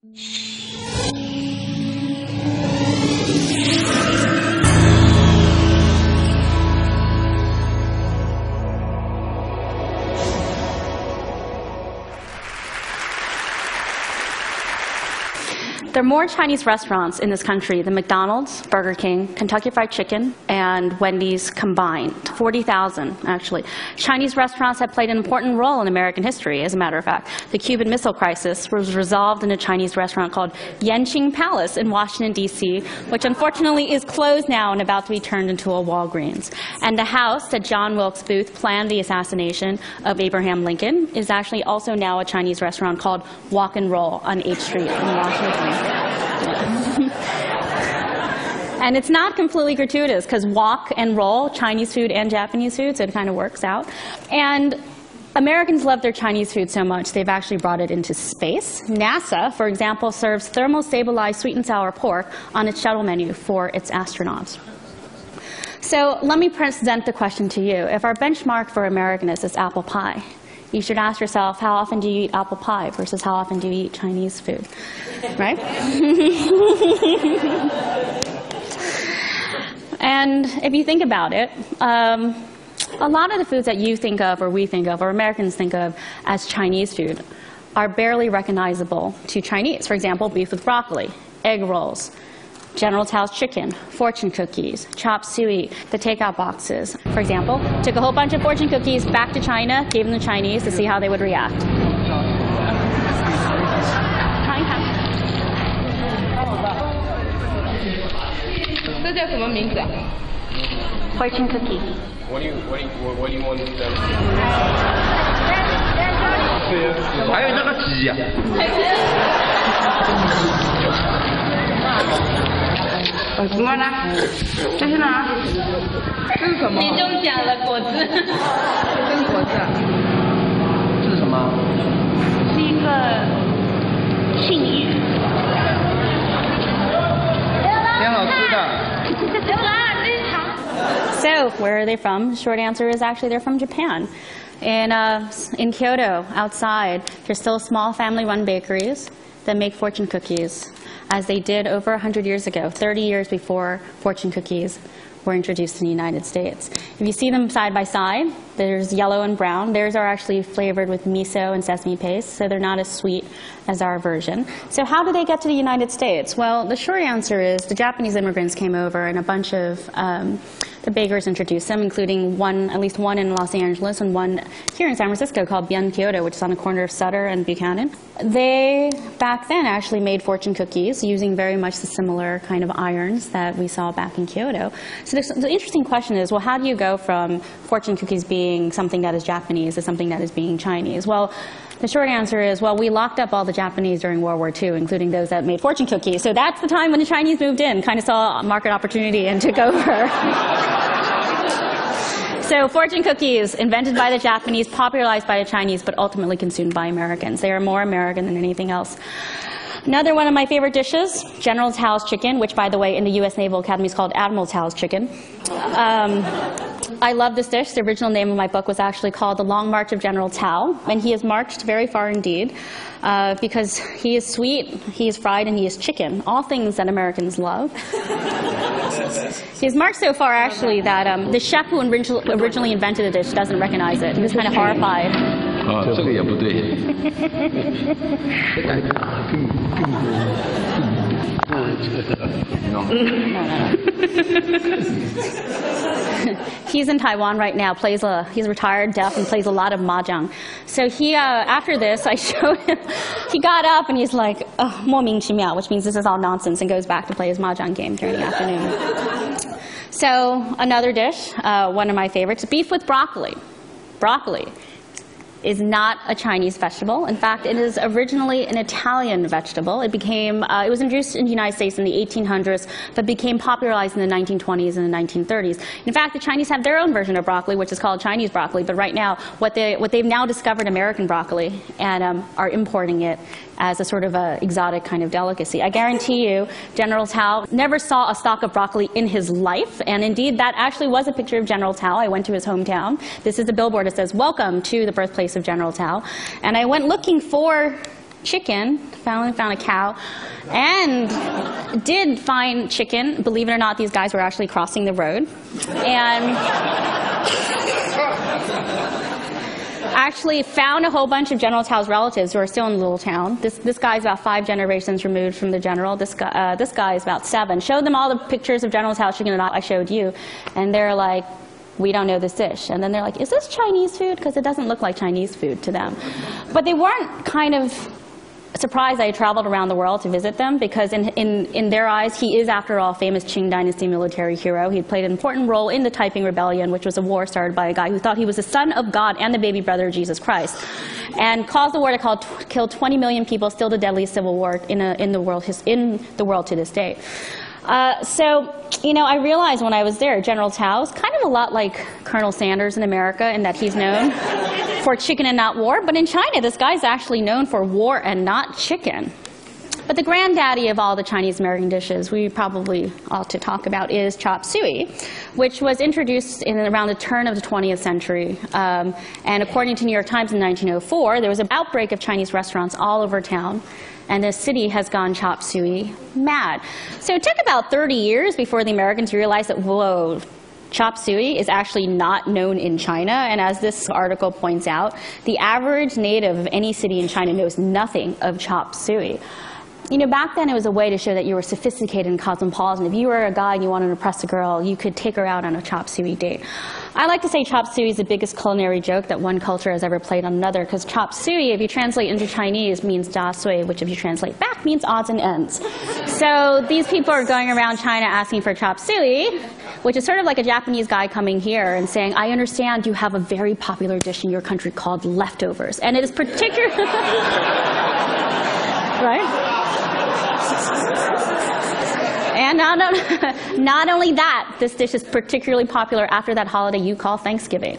There are more Chinese restaurants in this country than McDonald's, Burger King, Kentucky Fried Chicken, and Wendy's combined. 40,000, actually. Chinese restaurants have played an important role in American history, as a matter of fact. The Cuban Missile Crisis was resolved in a Chinese restaurant called Yanqing Palace in Washington, D.C., which unfortunately is closed now and about to be turned into a Walgreens. And the house that John Wilkes Booth planned the assassination of Abraham Lincoln is actually also now a Chinese restaurant called Walk and Roll on H Street in Washington. And it's not completely gratuitous, because wok and roll, Chinese food and Japanese food, so it kind of works out. And Americans love their Chinese food so much, they've actually brought it into space. NASA, for example, serves thermal-stabilized sweet and sour pork on its shuttle menu for its astronauts. So let me present the question to you. If our benchmark for Americanness is apple pie, you should ask yourself, how often do you eat apple pie versus how often do you eat Chinese food, right? And if you think about it, a lot of the foods that you think of, or we think of, or Americans think of as Chinese food are barely recognizable to Chinese. For example, beef with broccoli, egg rolls, General Tso's chicken, fortune cookies, chop suey, the takeout boxes. For example, took a whole bunch of fortune cookies back to China, gave them to Chinese to see how they would react. Fortune cookie. What do you want them to do? 还有那个鸡呀。什么呢？这是哪？这是什么？你中奖了，果子。这是果子。这是什么？是一个庆鱼。挺好吃的。 So, where are they from? Short answer is actually they're from Japan. In Kyoto, outside, there's still small family-run bakeries that make fortune cookies, as they did over 100 years ago, 30 years before fortune cookies were introduced in the United States. If you see them side by side, there's yellow and brown. Theirs are actually flavored with miso and sesame paste, so they're not as sweet as our version. So how did they get to the United States? Well, the short answer is the Japanese immigrants came over, and a bunch of the bakers introduced them, including at least one in Los Angeles and one here in San Francisco called Bien Kyoto, which is on the corner of Sutter and Buchanan. They, back then, actually made fortune cookies using very much the similar kind of irons that we saw back in Kyoto. So the interesting question is, well, how do you go from fortune cookies being something that is Japanese to something that is being Chinese? Well, the short answer is, well, we locked up all the Japanese during World War II, including those that made fortune cookies. So that's the time when the Chinese moved in, kind of saw a market opportunity and took over. So fortune cookies, invented by the Japanese, popularized by the Chinese, but ultimately consumed by Americans. They are more American than anything else. Another one of my favorite dishes, General Tso's chicken, which, by the way, in the U.S. Naval Academy is called Admiral Tso's chicken. I love this dish. The original name of my book was actually called The Long March of General Tso, and he has marched very far indeed, because he is sweet, he is fried, and he is chicken, all things that Americans love. He has marched so far, actually, that the chef who originally invented the dish doesn't recognize it. He was kind of horrified. 这个也不对。He's in Taiwan right now. He's retired, deaf, and plays a lot of mahjong. So he, after this, I showed him. He got up and he's like, "莫名其妙," which means this is all nonsense, and goes back to play his mahjong game during the afternoon. So another dish, one of my favorites, beef with broccoli. Broccoli is not a Chinese vegetable. In fact, it is originally an Italian vegetable. It was introduced in the United States in the 1800s, but became popularized in the 1920s and the 1930s. In fact, the Chinese have their own version of broccoli, which is called Chinese broccoli, but right now, what they've now discovered American broccoli, and are importing it as a sort of a exotic kind of delicacy. I guarantee you, General Tso never saw a stalk of broccoli in his life, and indeed, that actually was a picture of General Tso. I went to his hometown. This is a billboard that says, "Welcome to the birthplace of General Tso." And I went looking for chicken, finally found a cow, and did find chicken. Believe it or not, these guys were actually crossing the road. And actually found a whole bunch of General Tao's relatives who are still in the little town. This guy's about 5 generations removed from the general. This guy is about 7. Showed them all the pictures of General Tao's chicken that I showed you, and they're like, we don't know this dish. And then they're like, is this Chinese food? Because it doesn't look like Chinese food to them. But they weren't kind of surprised I traveled around the world to visit them, because in their eyes, he is, after all, a famous Qing Dynasty military hero. He played an important role in the Taiping Rebellion, which was a war started by a guy who thought he was the son of God and the baby brother of Jesus Christ, and caused the war to kill 20 million people, still the deadliest civil war in the world to this day. So, you know, I realized when I was there, General Tao is kind of a lot like Colonel Sanders in America, in that he's known for chicken and not war. But in China, this guy's actually known for war and not chicken. But the granddaddy of all the Chinese-American dishes we probably ought to talk about is chop suey, which was introduced in around the turn of the 20th century. And according to New York Times in 1904, there was an outbreak of Chinese restaurants all over town. And the city has gone chop suey mad. So it took about 30 years before the Americans realized that, whoa, chop suey is actually not known in China. And as this article points out, the average native of any city in China knows nothing of chop suey. You know, back then it was a way to show that you were sophisticated and cosmopolitan. If you were a guy and you wanted to impress a girl, you could take her out on a chop suey date. I like to say chop suey is the biggest culinary joke that one culture has ever played on another, because chop suey, if you translate into Chinese, means da sui, which if you translate back means odds and ends. So these people are going around China asking for chop suey, which is sort of like a Japanese guy coming here and saying, I understand you have a very popular dish in your country called leftovers. And it is particularly... right? And not only that, this dish is particularly popular after that holiday you call Thanksgiving.